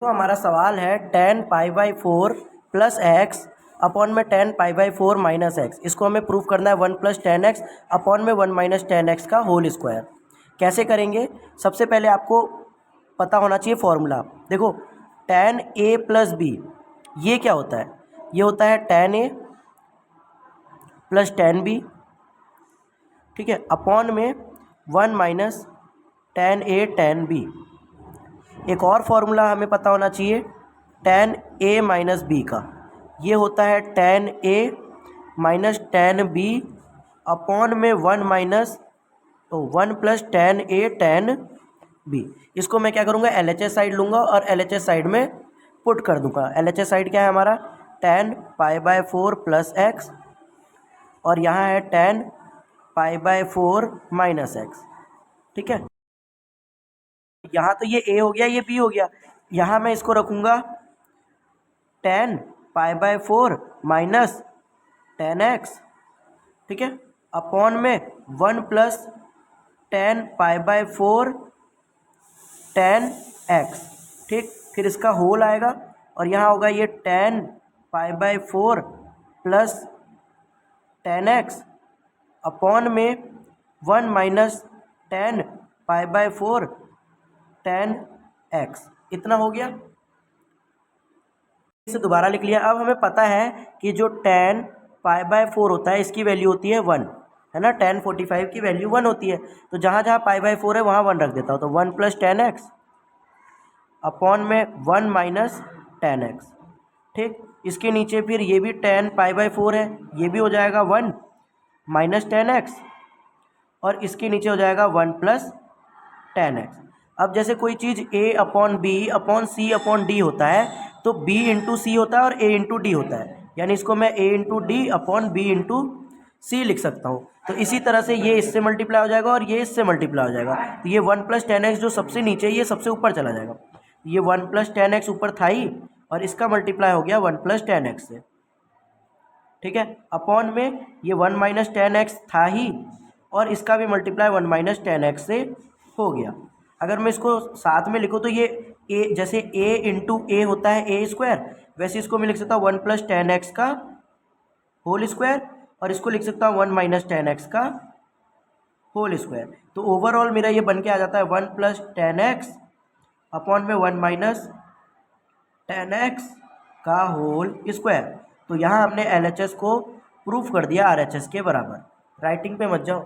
तो हमारा सवाल है ten pi by four plus x upon में ten pi by four minus x. इसको हमें प्रूव करना है one plus ten x upon में वन माइनस टेन एक्स का होल स्क्वायर। कैसे करेंगे? सबसे पहले आपको पता होना चाहिए फॉर्मूला। देखो, टेन ए प्लस बी ये क्या होता है? ये होता है टेन ए प्लस टेन बी, ठीक है, अपॉन में one minus ten a ten B. एक और फॉर्मूला हमें पता होना चाहिए टेन ए माइनस बी का। ये होता है ten a minus ten b upon में one minus one plus ten a ten b. इसको मैं क्या करूँगा, एल एच एस साइड लूँगा और एल एच एस साइड में पुट कर दूँगा। एल एच एस साइड क्या है हमारा? Ten pi by four plus x और यहाँ है ten pi by four minus x, ठीक है। यहाँ तो ये ए हो गया, ये बी हो गया। यहाँ मैं इसको रखूँगा ten pi by four minus ten x, ठीक है, अपॉन में one plus ten pi by four ten x, ठीक। फिर इसका होल आएगा और यहाँ होगा ये ten pi by four plus ten x upon में one minus ten pi by four ten x. इतना हो गया। इसे दोबारा लिख लिया। अब हमें पता है कि जो टेन पाई बाय फोर होता है इसकी वैल्यू होती है वन, है ना। टेन 45 की वैल्यू वन होती है, तो जहाँ जहाँ पाई बाय फोर है वहाँ वन रख देता हूँ। तो one plus ten x upon में वन माइनस टेन एक्स, ठीक। इसके नीचे फिर ये भी टेन पाई बाय फोर है, ये भी हो जाएगा वन माइनस टेन एक्स और इसके नीचे हो जाएगा वन प्लस टेन एक्स। अब जैसे कोई चीज़ a upon b upon c upon d होता है, तो b इंटू सी होता है और a इंटू डी होता है, यानी इसको मैं a into d upon b into c लिख सकता हूँ। तो इसी तरह से ये इससे मल्टीप्लाई हो जाएगा और ये इससे मल्टीप्लाई हो जाएगा। तो ये वन प्लस टेन एक्स जो सबसे नीचे है ये सबसे ऊपर चला जाएगा। ये वन प्लस टेन एक्स ऊपर था ही और इसका मल्टीप्लाई हो गया वन प्लस टेन एक्स से, ठीक है, अपॉन में ये वन माइनस टेन एक्स था ही और इसका भी multiply one minus ten x से हो गया। अगर मैं इसको साथ में लिखूँ तो ये ए, जैसे ए इंटू ए होता है ए स्क्वायर, वैसे इसको मैं लिख सकता हूँ वन प्लस टेन एक्स का होल स्क्वायर और इसको लिख सकता हूँ वन माइनस टेन एक्स का होल स्क्वायर। तो ओवरऑल मेरा ये बन के आ जाता है one plus ten x upon में वन माइनस टेन एक्स का होल स्क्वायर। तो यहाँ हमने एल एच एस को प्रूफ कर दिया आर एच एस के बराबर। राइटिंग पे मत जाओ।